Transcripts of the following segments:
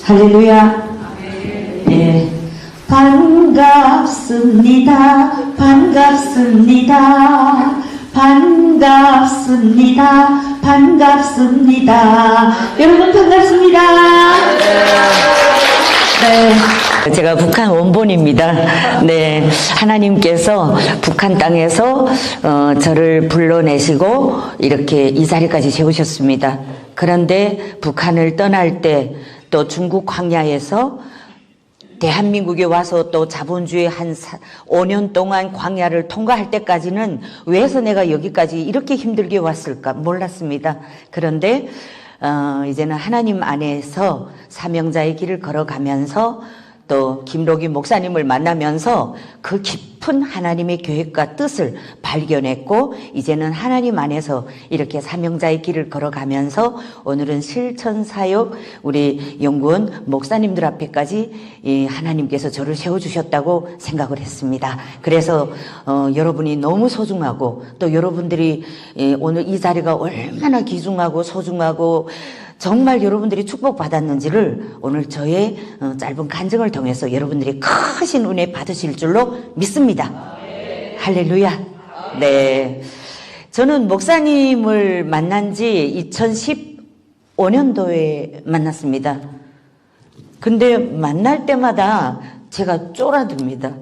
할렐루야. 네. 반갑습니다. 반갑습니다. 반갑습니다. 반갑습니다. 여러분 반갑습니다. 네. 제가 북한 원본입니다. 네. 하나님께서 북한 땅에서 저를 불러내시고 이렇게 이 자리까지 세우셨습니다. 그런데 북한을 떠날 때 또 중국 광야에서 대한민국에 와서 또 자본주의 한 5년 동안 광야를 통과할 때까지는 왜 해서 내가 여기까지 이렇게 힘들게 왔을까 몰랐습니다. 그런데 이제는 하나님 안에서 사명자의 길을 걸어가면서 또 김록이 목사님을 만나면서 그 깊은 하나님의 계획과 뜻을 발견했고 이제는 하나님 안에서 이렇게 사명자의 길을 걸어가면서 오늘은 실천사역 우리 연구원 목사님들 앞에까지 하나님께서 저를 세워주셨다고 생각을 했습니다. 그래서 여러분이 너무 소중하고 또 여러분들이 오늘 이 자리가 얼마나 귀중하고 소중하고 정말 여러분들이 축복받았는지를 오늘 저의 짧은 간증을 통해서 여러분들이 크신 은혜 받으실 줄로 믿습니다. 할렐루야. 네. 저는 목사님을 만난 지 2015년도에 만났습니다. 근데 만날 때마다 제가 쫄아듭니다.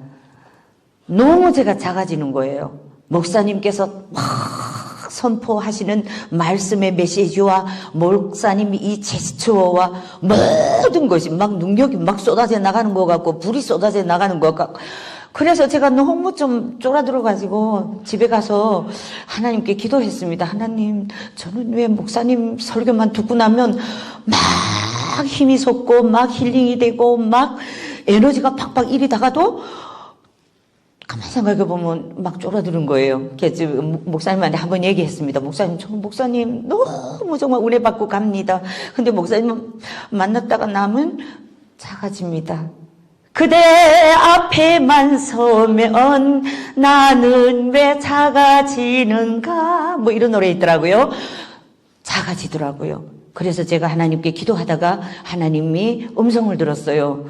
너무 제가 작아지는 거예요. 목사님께서 막 선포하시는 말씀의 메시지와 목사님이 이 제스처와 모든 것이 막 능력이 막 쏟아져 나가는 것 같고 불이 쏟아져 나가는 것 같고 그래서 제가 너무 좀 쫄아들어가지고 집에 가서 하나님께 기도했습니다. 하나님, 저는 왜 목사님 설교만 듣고 나면 막 힘이 솟고 막 힐링이 되고 막 에너지가 팍팍 이리다가도 가만히 생각해보면 막 쫄아드는 거예요. 그래서 목사님한테 한번 얘기했습니다. 목사님, 저 목사님 너무 정말 은혜 받고 갑니다. 근데 목사님 만났다가 나면 작아집니다. 그대 앞에만 서면 나는 왜 작아지는가? 뭐 이런 노래 있더라고요. 작아지더라고요. 그래서 제가 하나님께 기도하다가 하나님이 음성을 들었어요.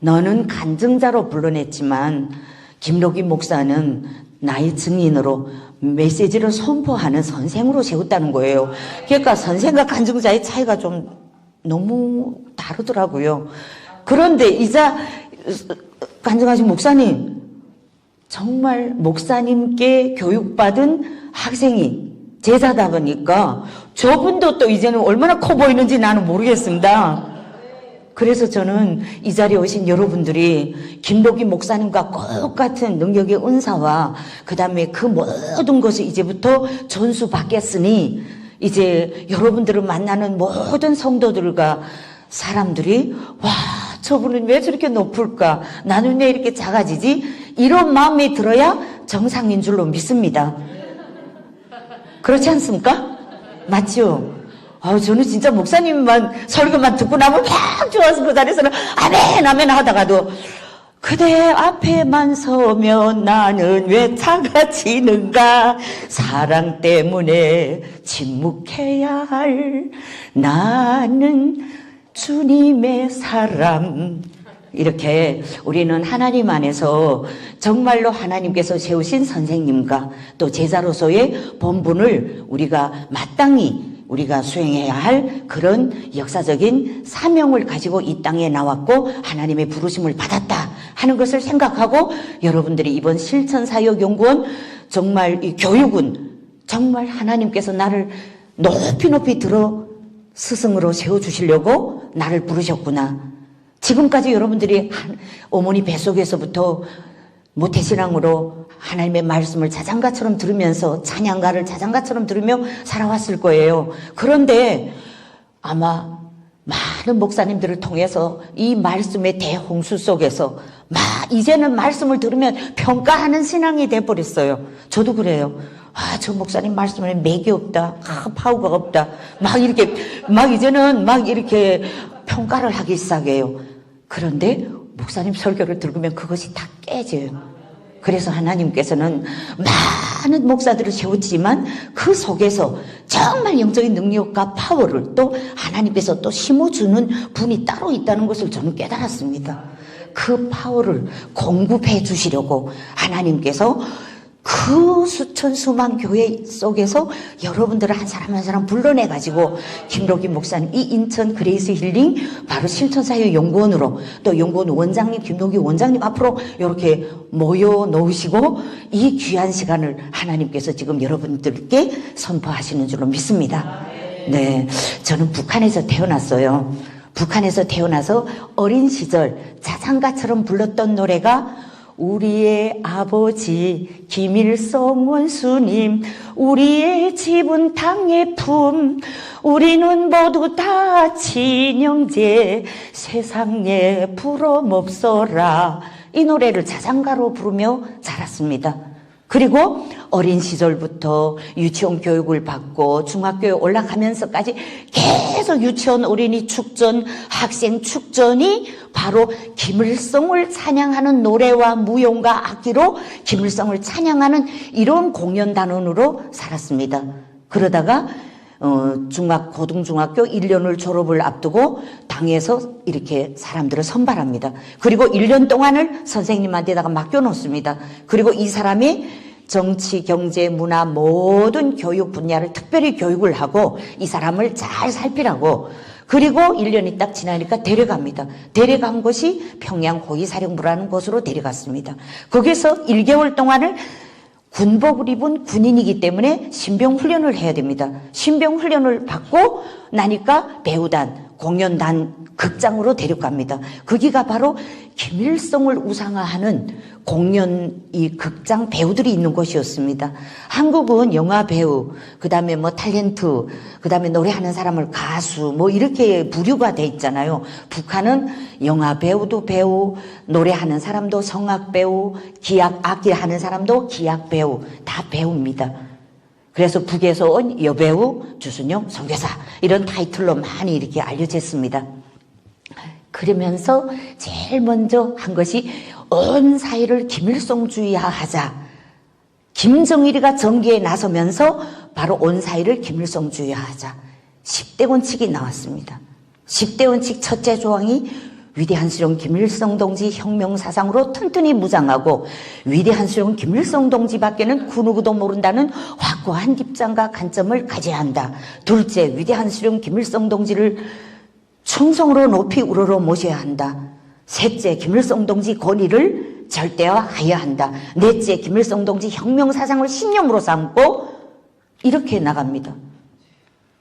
너는 간증자로 불러냈지만 김록이 목사는 나의 증인으로 메시지를 선포하는 선생으로 세웠다는 거예요. 그러니까 선생과 간증자의 차이가 좀 너무 다르더라고요. 그런데 이자 간증하신 목사님, 정말 목사님께 교육받은 학생이 제자다 보니까 저분도 또 이제는 얼마나 커 보이는지 나는 모르겠습니다. 그래서 저는 이 자리에 오신 여러분들이 김록이 목사님과 똑같은 능력의 은사와 그 다음에 그 모든 것을 이제부터 전수받겠으니 이제 여러분들을 만나는 모든 성도들과 사람들이 와 저분은 왜 저렇게 높을까? 나는 왜 이렇게 작아지지? 이런 마음이 들어야 정상인 줄로 믿습니다. 그렇지 않습니까? 맞죠? 저는 진짜 목사님만 설교만 듣고 나면 막 좋아서 그 자리에서는 아멘 아멘 하다가도 그대 앞에만 서면 나는 왜 작아지는가? 사랑 때문에 침묵해야 할 나는 주님의 사람. 이렇게 우리는 하나님 안에서 정말로 하나님께서 세우신 선생님과 또 제자로서의 본분을 우리가 마땅히 우리가 수행해야 할 그런 역사적인 사명을 가지고 이 땅에 나왔고 하나님의 부르심을 받았다 하는 것을 생각하고 여러분들이 이번 실천사역연구원 정말 이 교육은 정말 하나님께서 나를 높이 높이 들어 스승으로 세워주시려고 나를 부르셨구나. 지금까지 여러분들이 어머니 뱃속에서부터 모태신앙으로 하나님의 말씀을 자장가처럼 들으면서 찬양가를 자장가처럼 들으며 살아왔을 거예요. 그런데 아마 많은 목사님들을 통해서 이 말씀의 대홍수 속에서 막 이제는 말씀을 들으면 평가하는 신앙이 돼버렸어요. 저도 그래요. 저 목사님 말씀에 맥이 없다. 파워가 없다. 막 이제는 막 이렇게 평가를 하기 시작해요. 그런데 목사님 설교를 들으면 그것이 다 깨져요. 그래서 하나님께서는 많은 목사들을 세웠지만 그 속에서 정말 영적인 능력과 파워를 또 하나님께서 또 심어주는 분이 따로 있다는 것을 저는 깨달았습니다. 그 파워를 공급해 주시려고 하나님께서 그 수천 수만 교회 속에서 여러분들을 한 사람 한 사람 불러내가지고 김록기 목사님, 이 인천 그레이스 힐링 바로 실천사역연구원으로 또 연구원 원장님 김록기 원장님 앞으로 이렇게 모여 놓으시고 이 귀한 시간을 하나님께서 지금 여러분들께 선포하시는 줄로 믿습니다. 네, 저는 북한에서 태어났어요. 북한에서 태어나서 어린 시절 자장가처럼 불렀던 노래가 우리의 아버지 김일성 원수님, 우리의 집은 당의 품, 우리는 모두 다 친형제, 세상에 부러움 없어라. 이 노래를 자장가로 부르며 자랐습니다. 그리고 어린 시절부터 유치원 교육을 받고 중학교에 올라가면서까지 계속 유치원 어린이 축전, 학생 축전이 바로 김일성을 찬양하는 노래와 무용과 악기로 김일성을 찬양하는 이런 공연단원으로 살았습니다. 그러다가 고등중학교 1년을 졸업을 앞두고 당에서 이렇게 사람들을 선발합니다. 그리고 1년 동안을 선생님한테다가 맡겨놓습니다. 그리고 이 사람이 정치, 경제, 문화 모든 교육 분야를 특별히 교육을 하고 이 사람을 잘 살피라고, 그리고 1년이 딱 지나니까 데려갑니다. 데려간 곳이 평양 호위사령부라는 곳으로 데려갔습니다. 거기서 1개월 동안을 군복을 입은 군인이기 때문에 신병 훈련을 해야 됩니다. 신병 훈련을 받고 나니까 배우단, 공연단, 극장으로 데려갑니다. 거기가 바로 김일성을 우상화하는 공연, 이 극장 배우들이 있는 곳이었습니다. 한국은 영화 배우, 그 다음에 뭐 탤런트, 그 다음에 노래하는 사람을 가수, 뭐 이렇게 부류가 돼 있잖아요. 북한은 영화 배우도 배우, 노래하는 사람도 성악 배우, 기악, 악기 하는 사람도 기악 배우, 다 배우입니다. 그래서 북에서 온 여배우, 주순영, 선교사 이런 타이틀로 많이 이렇게 알려졌습니다. 그러면서 제일 먼저 한 것이 온 사회를 김일성주의화하자. 김정일이가 전기에 나서면서 바로 온 사회를 김일성주의화하자. 10대 원칙이 나왔습니다. 10대 원칙 첫째 조항이 위대한 수령 김일성 동지 혁명사상으로 튼튼히 무장하고 위대한 수령 김일성 동지밖에는 그 누구도 모른다는 확고한 입장과 관점을 가져야 한다. 둘째, 위대한 수령 김일성 동지를 충성으로 높이 우러러 모셔야 한다. 셋째, 김일성 동지 권위를 절대화해야 한다. 넷째, 김일성 동지 혁명사상을 신념으로 삼고 이렇게 나갑니다.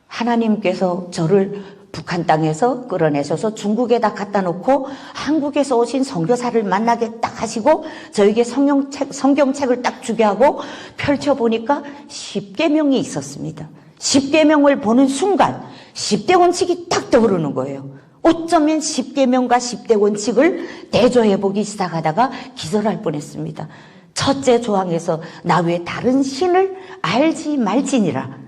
하나님께서 저를 북한 땅에서 끌어내셔서 중국에다 갖다 놓고 한국에서 오신 선교사를 만나게 딱 하시고 저에게 성경책을 딱 주게 하고 펼쳐보니까 10계명이 있었습니다. 10계명을 보는 순간 10대 원칙이 딱 떠오르는 거예요. 어쩌면 10계명과 10대 원칙을 대조해보기 시작하다가 기절할 뻔했습니다. 첫째 조항에서 나 외에 다른 신을 알지 말지니라.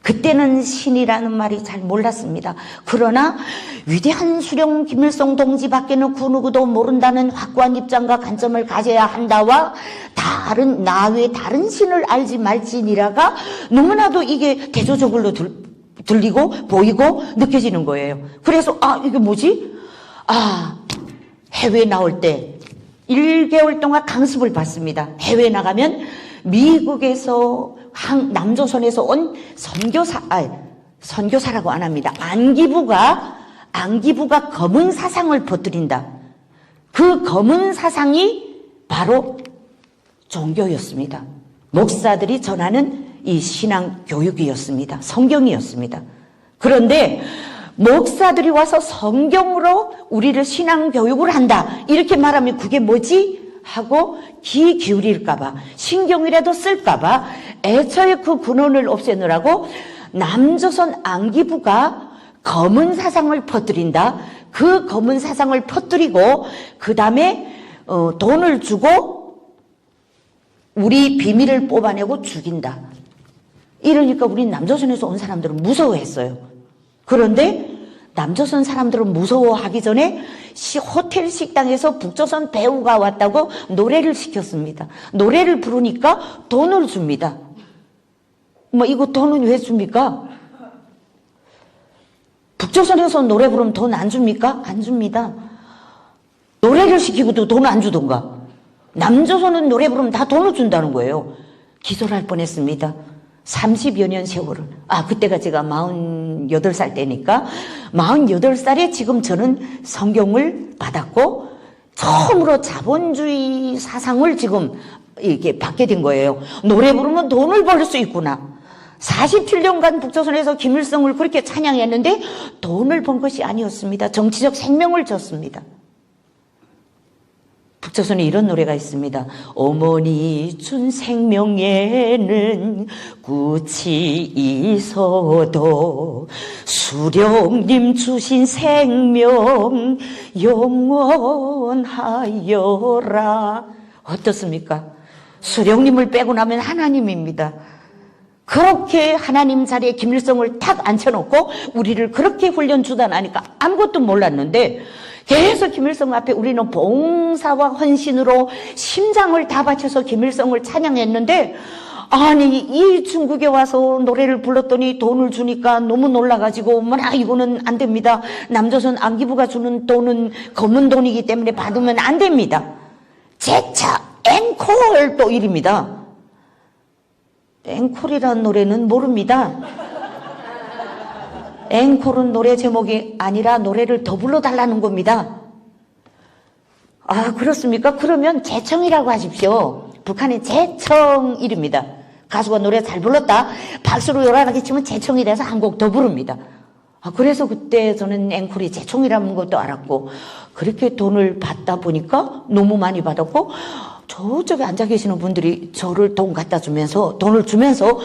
그때는 신이라는 말이 잘 몰랐습니다. 그러나 위대한 수령 김일성 동지밖에는 그 누구도 모른다는 확고한 입장과 관점을 가져야 한다와 나 외에 다른 신을 알지 말지니라가 너무나도 이게 대조적으로 들리고 보이고 느껴지는 거예요. 그래서 이게 뭐지? 해외 나올 때 1개월 동안 강습을 받습니다. 해외 나가면 미국에서 남조선에서 온 선교사라고 안 합니다. 안기부가 검은 사상을 퍼뜨린다. 그 검은 사상이 바로 종교였습니다. 목사들이 전하는 이 신앙 교육이었습니다. 성경이었습니다. 그런데 목사들이 와서 성경으로 우리를 신앙 교육을 한다. 이렇게 말하면 그게 뭐지? 하고 귀 기울일까봐, 신경이라도 쓸까봐 애초에 그 근원을 없애느라고 남조선 안기부가 검은 사상을 퍼뜨린다. 그 검은 사상을 퍼뜨리고 그 다음에 돈을 주고 우리 비밀을 뽑아내고 죽인다. 이러니까 우리 남조선에서 온 사람들은 무서워했어요. 그런데 남조선 사람들은 무서워하기 전에 호텔 식당에서 북조선 배우가 왔다고 노래를 시켰습니다. 노래를 부르니까 돈을 줍니다. 뭐 이거 돈은 왜 줍니까? 북조선에서 노래 부르면 돈 안 줍니까? 안 줍니다. 노래를 시키고도 돈 안 주던가. 남조선은 노래 부르면 다 돈을 준다는 거예요. 기절할 뻔했습니다. 30여 년 세월을. 그때가 제가 48살 때니까 48살에 지금 저는 성경을 받았고 처음으로 자본주의 사상을 지금 이렇게 받게 된 거예요. 노래 부르면 돈을 벌 수 있구나. 47년간 북조선에서 김일성을 그렇게 찬양했는데 돈을 번 것이 아니었습니다. 정치적 생명을 줬습니다. 북조선에 이런 노래가 있습니다. 어머니 준 생명에는 끝이 있어도 수령님 주신 생명 영원하여라. 어떻습니까? 수령님을 빼고 나면 하나님입니다. 그렇게 하나님 자리에 김일성을 탁 앉혀놓고 우리를 그렇게 훈련 주다 나니까 아무것도 몰랐는데 계속 김일성 앞에 우리는 봉사와 헌신으로 심장을 다 바쳐서 김일성을 찬양했는데 아니 이 중국에 와서 노래를 불렀더니 돈을 주니까 너무 놀라가지고 이거는 안 됩니다. 남조선 안기부가 주는 돈은 검은 돈이기 때문에 받으면 안 됩니다. 제차 앵콜 또 이릅니다. 앵콜이라는 노래는 모릅니다. 앵콜은 노래 제목이 아니라 노래를 더 불러달라는 겁니다. 그렇습니까? 그러면 재청이라고 하십시오. 북한의 재청 이릅니다. 가수가 노래 잘 불렀다 박수로 요란하게 치면 재청이 돼서 한 곡 더 부릅니다. 그래서 그때 저는 앵콜이 재청이라는 것도 알았고 그렇게 돈을 받다 보니까 너무 많이 받았고 저쪽에 앉아 계시는 분들이 저를 돈 갖다 주면서 돈을 주면서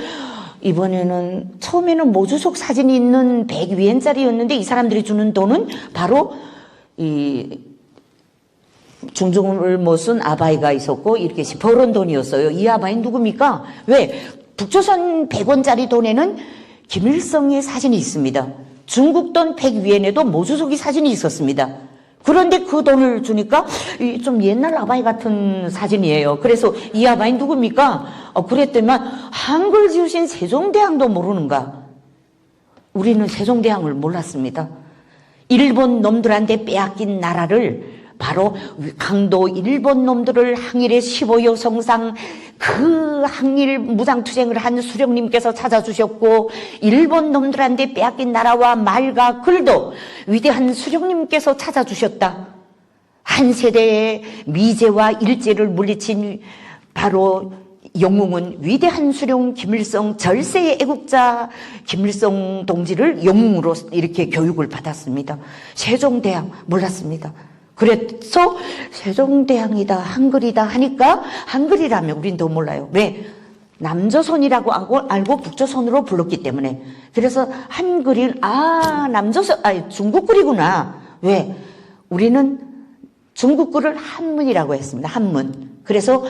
이번에는 처음에는 모주속 사진이 있는 100위엔짜리였는데 이 사람들이 주는 돈은 바로 이 중중을 못 쓴 아바이가 있었고 이렇게 벌은 돈이었어요. 이 아바이 누굽니까? 왜? 북조선 100원짜리 돈에는 김일성의 사진이 있습니다. 중국 돈 100위엔에도 모주속이 사진이 있었습니다. 그런데 그 돈을 주니까 좀 옛날 아바이 같은 사진이에요. 그래서 이 아바이 누굽니까? 그랬더니만 한글 지으신 세종대왕도 모르는가? 우리는 세종대왕을 몰랐습니다. 일본 놈들한테 빼앗긴 나라를 바로 강도 일본 놈들을 항일의 15여 성상 그 항일 무장투쟁을 한 수령님께서 찾아주셨고 일본 놈들한테 빼앗긴 나라와 말과 글도 위대한 수령님께서 찾아주셨다. 한 세대의 미제와 일제를 물리친 바로 영웅은 위대한 수령 김일성 절세의 애국자 김일성 동지를 영웅으로 이렇게 교육을 받았습니다. 세종대왕 몰랐습니다. 그래서 세종대왕이다 한글이다 하니까 한글이라면 우린 더 몰라요. 왜? 남조선이라고 알고 북조선으로 불렀기 때문에. 그래서 한글이 중국글이구나. 왜? 우리는 중국글을 한문이라고 했습니다. 한문. 그래서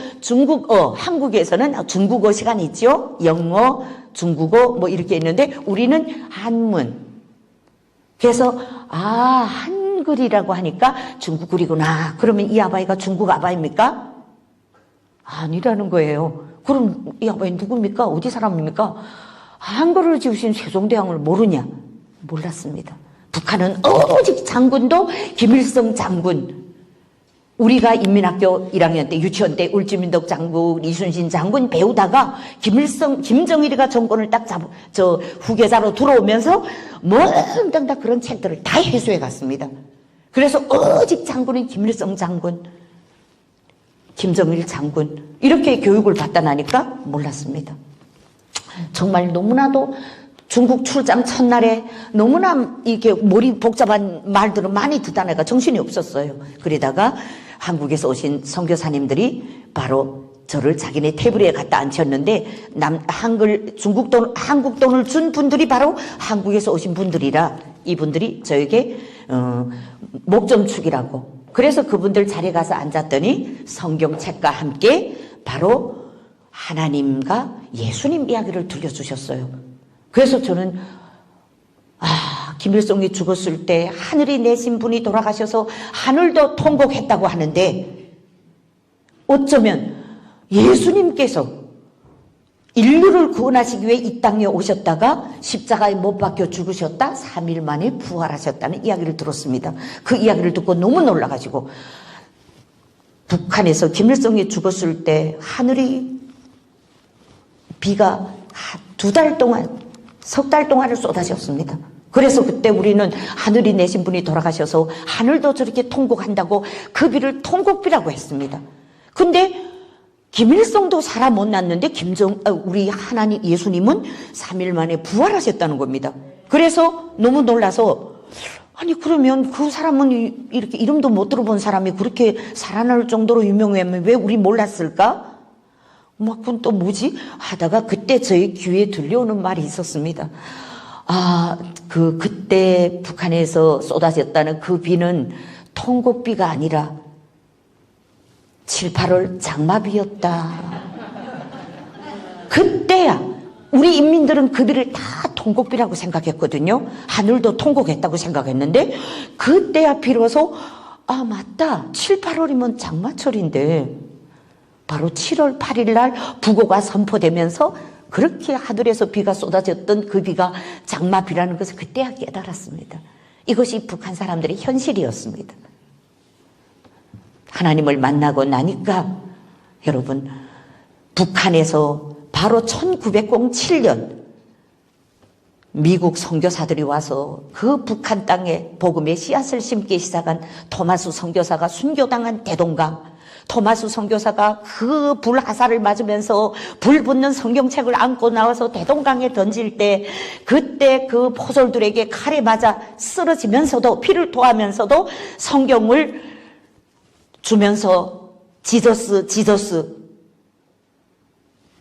한국에서는 중국어 시간이 있죠. 영어, 중국어 뭐 이렇게 있는데 우리는 한문. 그래서 한글이라고 하니까 중국글이구나. 그러면 이 아바이가 중국 아바이입니까? 아니라는 거예요. 그럼 이 아바이 누굽니까? 어디 사람입니까? 한글을 지으신 세종대왕을 모르냐? 몰랐습니다. 북한은 오직 장군도 김일성 장군. 우리가 인민학교 1학년 때 유치원 때 울주민덕 장군, 이순신 장군 배우다가 김정일이가 정권을 딱 후계자로 들어오면서 몽땅 다 그런 책들을 다 해소해 갔습니다. 그래서 오직 장군은 김일성 장군, 김정일 장군 이렇게 교육을 받다 나니까 몰랐습니다. 정말 너무나도 중국 출장 첫날에 너무나 이렇게 머리 복잡한 말들을 많이 듣다 내가 정신이 없었어요. 그러다가 한국에서 오신 선교사님들이 바로 저를 자기네 테이블에 갖다 앉혔는데 한국 돈을 준 분들이 바로 한국에서 오신 분들이라 이분들이 저에게 목전축이라고. 그래서 그분들 자리에 가서 앉았더니 성경책과 함께 바로 하나님과 예수님 이야기를 들려주셨어요. 그래서 저는 김일성이 죽었을 때 하늘이 내신 분이 돌아가셔서 하늘도 통곡했다고 하는데, 어쩌면 예수님께서 인류를 구원하시기 위해 이 땅에 오셨다가 십자가에 못 박혀 죽으셨다 3일 만에 부활하셨다는 이야기를 들었습니다. 그 이야기를 듣고 너무 놀라가지고, 북한에서 김일성이 죽었을 때 하늘이 비가 2달 동안, 3달 동안을 쏟아졌습니다. 그래서 그때 우리는 하늘이 내신 분이 돌아가셔서 하늘도 저렇게 통곡한다고 그 비를 통곡비라고 했습니다. 근데 김일성도 살아 못 났는데 우리 하나님 예수님은 3일 만에 부활하셨다는 겁니다. 그래서 너무 놀라서, 아니 그러면 그 사람은 이렇게 이름도 못 들어본 사람이 그렇게 살아날 정도로 유명하면 왜 우리 몰랐을까? 그건 또 뭐지? 하다가 그때 저희 귀에 들려오는 말이 있었습니다. 그때 북한에서 쏟아졌다는 그 비는 통곡비가 아니라 7, 8월 장마비였다. 그때야 우리 인민들은 그 비를 다 통곡비라고 생각했거든요. 하늘도 통곡했다고 생각했는데, 그때야 비로소 맞다, 7, 8월이면 장마철인데 바로 7월 8일 날 부고가 선포되면서 그렇게 하늘에서 비가 쏟아졌던 그 비가 장마비라는 것을 그때야 깨달았습니다. 이것이 북한 사람들의 현실이었습니다. 하나님을 만나고 나니까 여러분, 북한에서 바로 1907년 미국 선교사들이 와서 그 북한 땅에 복음의 씨앗을 심기 시작한 토마스 선교사가 순교당한 대동강, 토마스 선교사가 그 불화살을 맞으면서 불 붙는 성경책을 안고 나와서 대동강에 던질 때, 그때 그 포솔들에게 칼에 맞아 쓰러지면서도, 피를 토하면서도 성경을 주면서 지저스.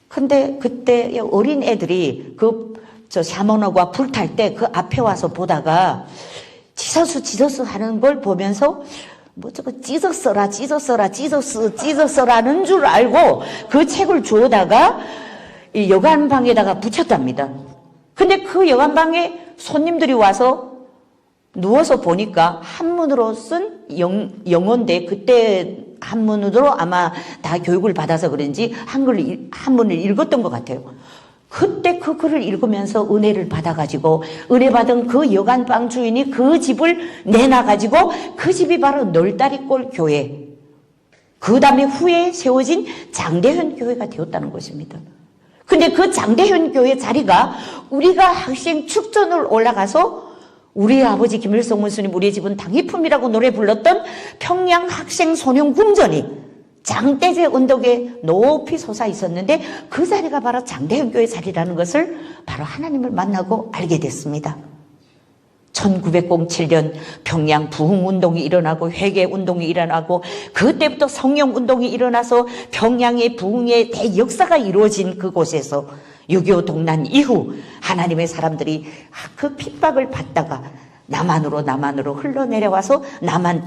근데 그때 어린 애들이 샤머너가 불탈 때 그 앞에 와서 보다가 지저스 하는 걸 보면서 저거 찢었어라는 줄 알고 그 책을 주워다가 이 여관방에다가 붙였답니다. 근데 그 여관방에 손님들이 와서 누워서 보니까 한문으로 쓴 영어인데, 그때 한문으로 아마 다 교육을 받아서 그런지 한문을 읽었던 것 같아요. 그때 그 글을 읽으면서 은혜를 받아가지고, 은혜 받은 그 여관방 주인이 그 집을 내놔가지고, 그 집이 바로 널다리골 교회, 그 다음에 후에 세워진 장대현 교회가 되었다는 것입니다. 근데 그 장대현 교회 자리가 우리가 학생 축전을 올라가서 우리 아버지 김일성 문수님 우리 집은 당위품이라고 노래 불렀던 평양 학생 소년 궁전이 장대제 언덕에 높이 솟아 있었는데, 그 자리가 바로 장대현 교회 자리라는 것을 바로 하나님을 만나고 알게 됐습니다. 1907년 평양 부흥운동이 일어나고 회개운동이 일어나고, 그때부터 성령운동이 일어나서 평양의 부흥의 대역사가 이루어진 그곳에서 6.25 동란 이후 하나님의 사람들이 그 핍박을 받다가 남한으로 흘러내려와서 남한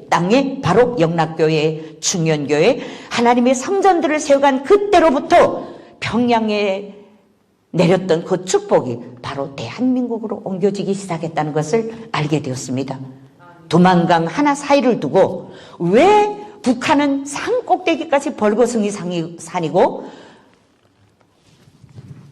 땅에 바로 영락교회, 충현교회, 하나님의 성전들을 세워간 그때로부터 평양에 내렸던 그 축복이 바로 대한민국으로 옮겨지기 시작했다는 것을 알게 되었습니다. 두만강 하나 사이를 두고 왜 북한은 산 꼭대기까지 벌거숭이 산이고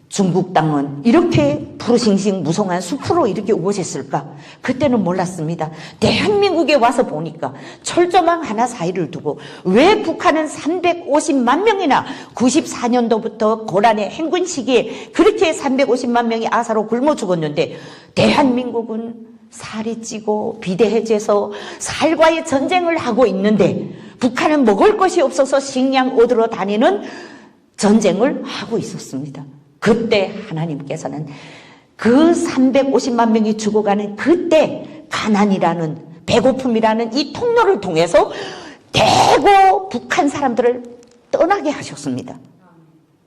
중국 땅은 이렇게 푸르싱싱 무성한 숲으로 이렇게 우거졌을까? 그때는 몰랐습니다. 대한민국에 와서 보니까 철조망 하나 사이를 두고 왜 북한은 350만 명이나 94년도부터 고란의 행군 시기에 그렇게 350만 명이 아사로 굶어 죽었는데, 대한민국은 살이 찌고 비대해져서 살과의 전쟁을 하고 있는데 북한은 먹을 것이 없어서 식량 얻으러 다니는 전쟁을 하고 있었습니다. 그때 하나님께서는 그 350만 명이 죽어가는 그때 가난이라는, 배고픔이라는 이 통로를 통해서 대거 북한 사람들을 떠나게 하셨습니다.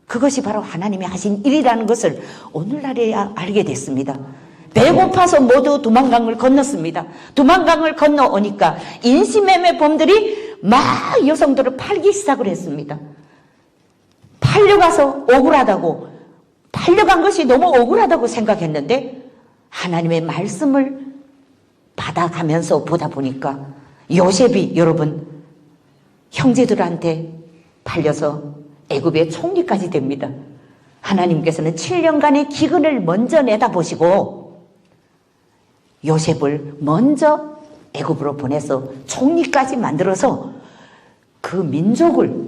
그것이 바로 하나님이 하신 일이라는 것을 오늘날에야 알게 됐습니다. 배고파서 모두 두만강을 건넜습니다. 두만강을 건너오니까 인신매매범들이 막 여성들을 팔기 시작을 했습니다. 팔려가서 억울하다고, 팔려간 것이 너무 억울하다고 생각했는데 하나님의 말씀을 받아가면서 보다 보니까 요셉이 여러분 형제들한테 팔려서 애굽의 총리까지 됩니다. 하나님께서는 7년간의 기근을 먼저 내다보시고 요셉을 먼저 애굽으로 보내서 총리까지 만들어서 그 민족을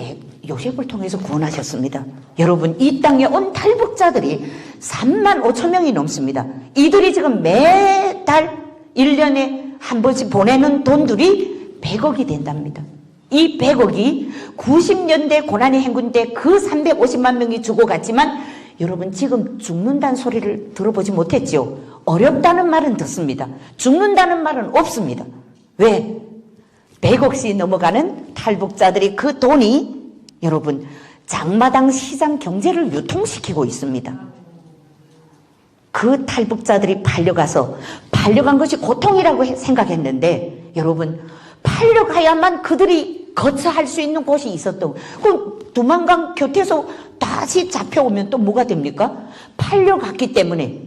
요셉을 통해서 구원하셨습니다. 여러분, 이 땅에 온 탈북자들이 3만 5천 명이 넘습니다. 이들이 지금 매달 1년에 한 번씩 보내는 돈들이 100억이 된답니다. 이 100억이 90년대 고난의 행군 때 그 350만 명이 죽어갔지만 여러분 지금 죽는다는 소리를 들어보지 못했죠. 어렵다는 말은 듣습니다. 죽는다는 말은 없습니다. 왜? 100억씩 넘어가는 탈북자들이 그 돈이 여러분 장마당 시장 경제를 유통시키고 있습니다. 그 탈북자들이 팔려간 것이 고통이라고 생각했는데 여러분 팔려가야만 그들이 거처할 수 있는 곳이 있었던 그 두만강 곁에서 다시 잡혀오면 또 뭐가 됩니까? 팔려갔기 때문에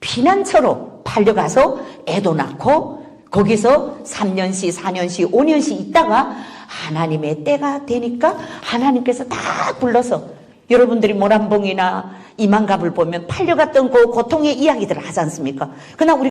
피난처로 팔려가서 애도 낳고 거기서 3년씩 4년씩 5년씩 있다가 하나님의 때가 되니까 하나님께서 다 불러서 여러분들이 모란봉이나 이만갑을 보면 팔려갔던 그 고통의 이야기들을 하지 않습니까? 그러나 우리